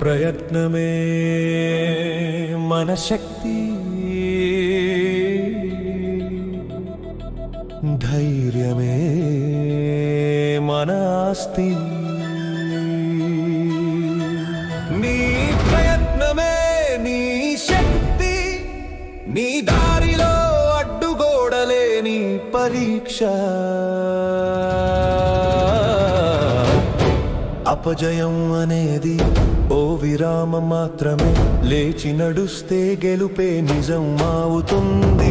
ప్రయత్నమే మన శక్తి, ధైర్యమే మన ఆస్తి. నీ ప్రయత్నమే నీ శక్తి, నీ దారిలో అడ్డుగోడలే నీ పరీక్ష. అపజయం అనేది ఓ విరామం మాత్రమే, లేచి నడుస్తే గెలుపే నిజం అవుతుంది.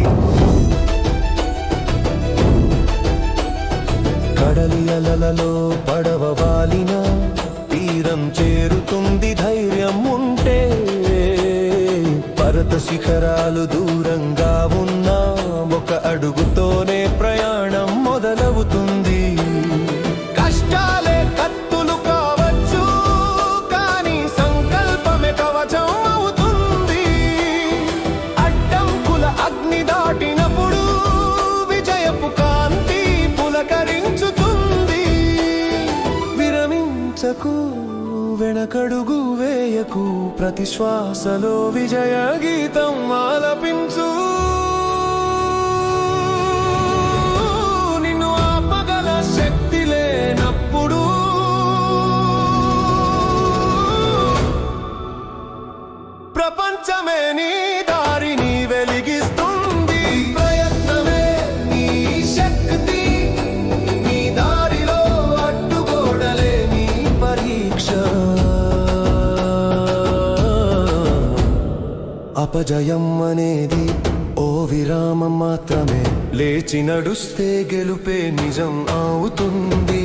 కడలి అలలలో పడవ వాలిన తీరం చేరుతుంది ధైర్యం ఉంటే. పర్వత శిఖరాలు దూరంగా ఉన్నా ఒక అడుగుతోనే ప్రయాణం మొదలవుతుంది. కష్టాలే కత్తులు కావచ్చు, కానీ సంకల్పమే కవచం అవుతుంది. అడ్డంకుల అగ్ని దాటినప్పుడు విజయపు కాంతి పులకరించుతుంది. విరమించకు, వెనకడుగు వేయకు, ప్రతి శ్వాసలో విజయ గీతం ఆలపించు. నిన్ను ఆపగల శక్తి లేనప్పుడు ప్రపంచమే నీ దారిని వెలిగిస్తుంది. ప్రయత్నమే నీ శక్తి, నీ దారిలో అడ్డుగోడలే నీ పరీక్ష. అపజయం అనేది ఓ విరామం మాత్రమే, లేచి నడుస్తే గెలుపే నిజం అవుతుంది.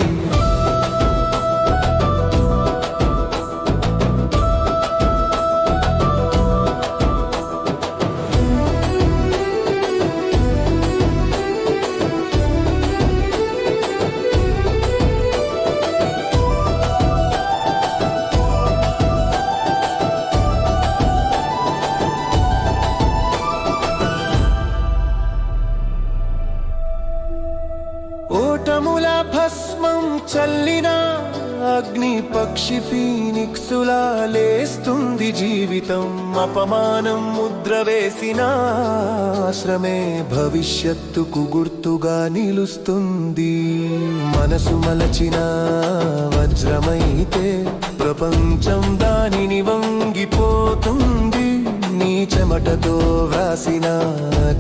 ఓటముల భస్మం చల్లిన అగ్ని పక్షి ఫీనిక్సులా లేస్తుంది జీవితం. అపమానం ముద్ర వేసిన ఆశ్రమే భవిష్యత్తుకు గుర్తుగా నిలుస్తుంది. మనసు మలచిన వజ్రమైతే ప్రపంచం దానిని వంగిపోతుంది. నీ చెమటతో వ్రాసిన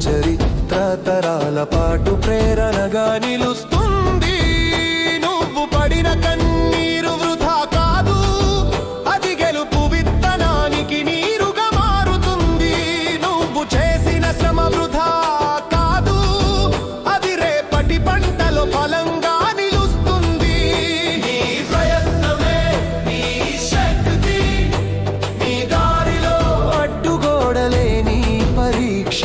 చరిత్ర తరాల పాటు ప్రేరణగా నిలుస్తుంది. నువ్వు పడిన కన్నీరు వృధా కాదు, అది గెలుపు విత్తనానికి నీరుగా మారుతుంది. నువ్వు చేసిన శ్రమ వృధా కాదు, అది రేపటి పంటలో ఫలంగా నిలుస్తుంది. నీ ప్రయత్నమే నీ శక్తి, నీ దారిలో అడ్డుగోడలే నీ పరీక్ష.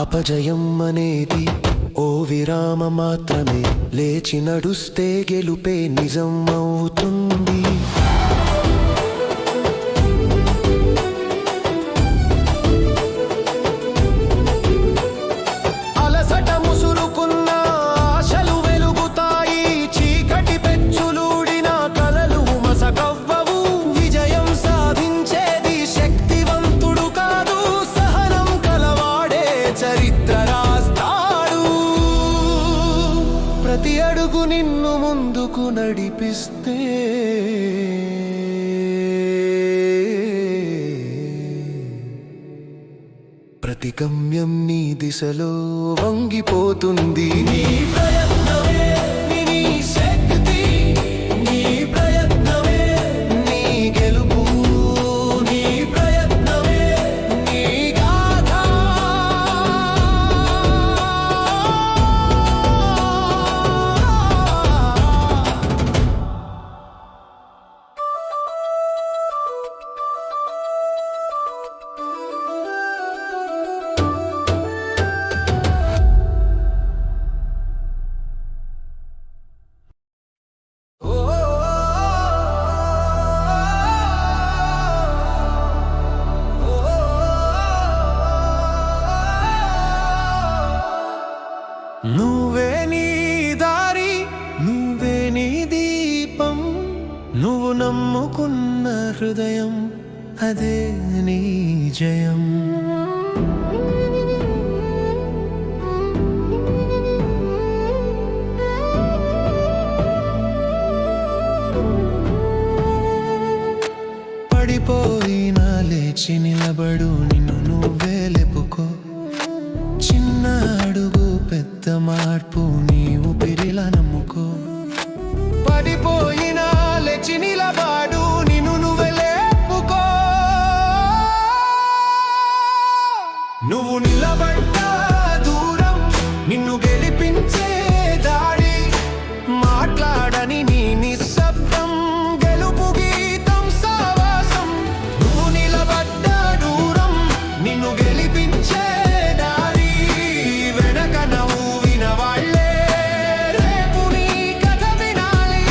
అపజయం అనేది ఓ విరామం మాత్రమే, లేచి నడుస్తే గెలుపే నిజం అవుతుంది. అలసట ముసురుకున్న ఆశలు వెలుగుతాయి, చీకటి పెచ్చులూడిన కలలు మసకవ్వవు. విజయం సాధించేది శక్తివంతుడు కాదు, సహనం కలవాడే చరిత్ర రాస్తాడు. ప్రతి అడుగు నిన్ను ముందుకు నడిపిస్తే ప్రతి గమ్యం నీ దిశలో వంగిపోతుంది. నీ ప్రయత్నమే నీ శక్తి, నీ ప్రయత్నమే నీ గెలుపు, నీ ప్రయత్నమే నీ గాథ. అదే నీ జయం. పడిపోయినా లేచి నిలబడు, నిన్ను నువ్వే లేపుకో. చిన్న అడుగు పెద్ద మార్పు, నీ ఊపిరిలా నమ్ముకో. పడిపోయినా లేచి నిలబడు, నిన్ను నువ్వే లేపుకో. నువ్వు నిలబడ్డ దూరం నిన్ను గెలిపించే దాడి. మాట్లాడని నీ నిశ్శబ్దం గెలుపు గీతం సావాసం. నువ్వు నిలబడ్డ దూరం నిన్ను గెలిపించే దారి. వెనక నవ్విన వాళ్ళే రేపు నీ కథ వినాలి.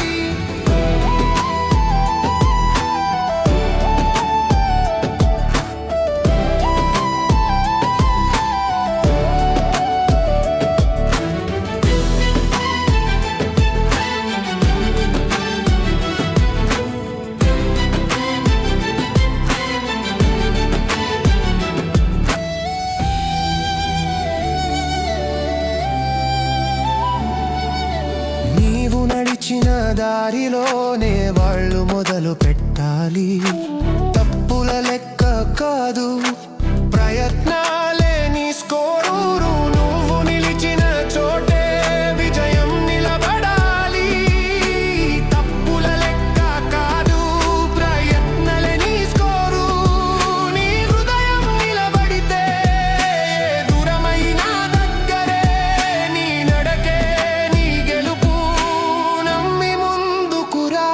నీవు నడిచిన దారిలోనే వాళ్ళు మొదలు పెట్టాలి. తప్పుల లెక్క కాదు, ప్రయత్నాలే నీ స్కోరు. నువ్వు నిలిచిన చోటే విజయం నిలబడాలి. తప్పుల లెక్క కాదు, ప్రయత్నాలే నీ స్కోరు. నీ హృదయం నిలబడితే దూరమైనా దగ్గరే. నీ నడకే నీ గెలుపు, నమ్మి ముందుకురా.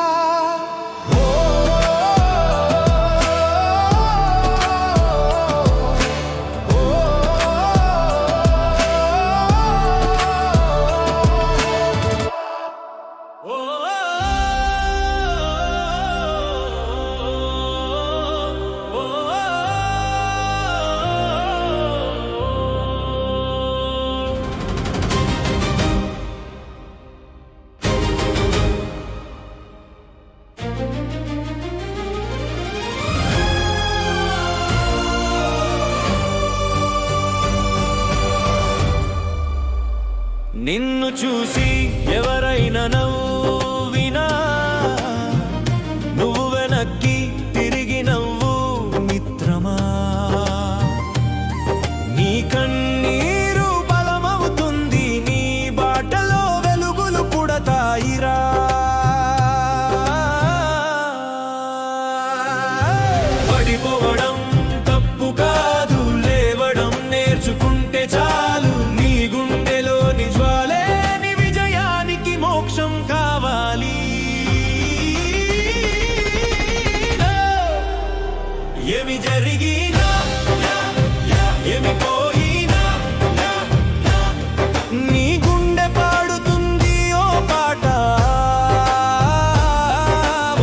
నిన్ను చూసి ఎవరైనా నవ్వినా నువ్వు వెనక్కి తిరిగి నవ్వు మిత్రమా. నీ కన్నీరు బలమవుతుంది, నీ బాటలో వెలుగులు పుడతాయిరా. పడిపోవడం తప్పు కాదు, లేవడం నేర్చుకుంటే చాలు. నీ గుండెలోని జ్వాలే నీ విజయానికి మోక్షం కావాలి. ఏమి జరిగినా ఏమి పోయినా నీ గుండె పాడుతుంది ఓ పాట.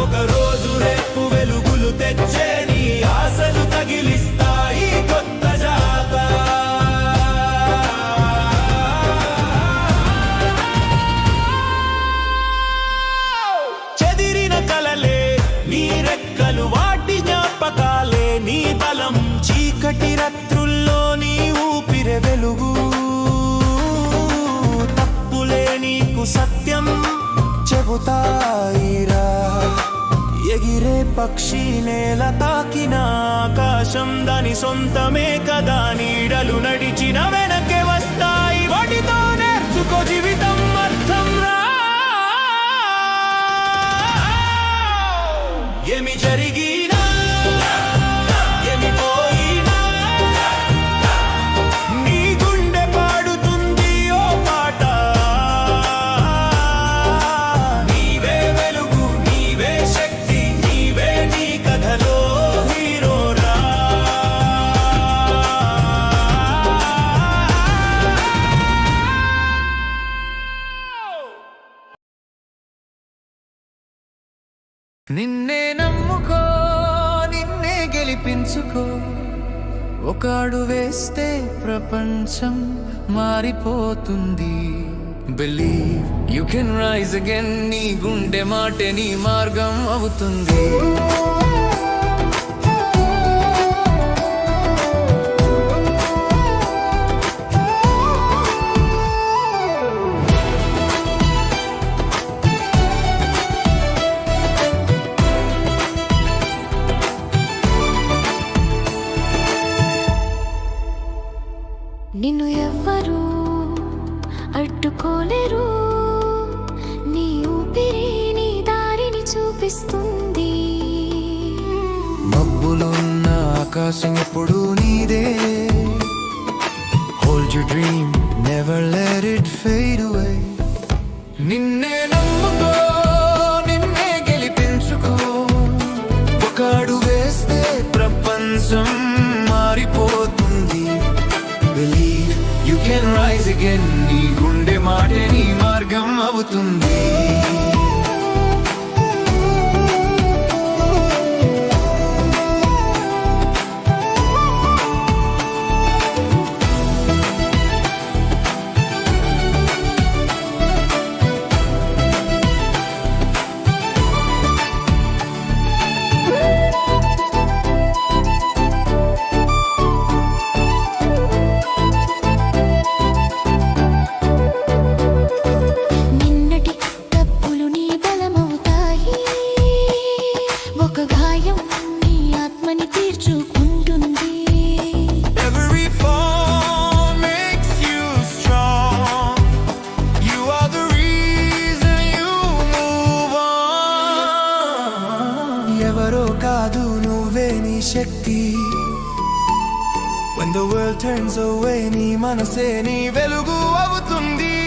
ఒక రోజు రేపు వెలుగులు తెచ్చే నీ ఆశలు తగిలిస్తాయి కొత్త జాత. చెదిరిన కలలే నీ రెక్కలు, వాటి జ్ఞాపకాలే నీ బలం. చీకటి రాత్రుల్లో నీ ఊపిరి వెలుగు. తప్పులే నీకు సత్యం చెబుతాయిరా. ఎగిరే పక్షి నేల తాకిన ఆకాశం దాని సొంతమే కదా. నీడలు నడిచిన వెనకే వస్తాయి, వాటితో నేర్చుకో జీవితం అర్థం రా. ఏమి జరిగినా ఏమి పోయినా నీ గుండె పాడుతుంది ఓ పాట. నీవే వెలుగు, నీవే శక్తి, నీవే నీ కథలో హీరోరా. నిన్నే నమ్ముకో, నిన్నే గెలిపించుకో. ఒక అడుగు వేస్తే ప్రపంచం మారిపోతుంది. Believe you can rise again. నీ గుండె మాటే నీ మార్గం అవుతుంది. నిన్ను ఎవ్వరూ అడ్డుకోలేరు, నీ ఊపిరి నీ దారిని చూపిస్తుంది. మబ్బులున్న ఆకాశం ఎప్పుడు నీదే. Hold your dream, never let it fade away. నిన్నే నమ్ముకో, నిన్నే గెలిపించుకో. ఒక అడుగు వేస్తే ప్రపంచం మారిపోతుంది. Believe you can rise again. నీ గుండె మాటే నీ మార్గం అవుతుంది. నిన్నటి తప్పులు నీ బలమవుతాయి, ఒక గాయం నీ ఆత్మని తీర్చుకుంటుంది. Every fall makes you strong. You are the reason you move on. ఎవరో కాదు నువ్వే నీ శక్తి. When the world turns away, నీ మనసే నీ వెలుగు అవుతుంది.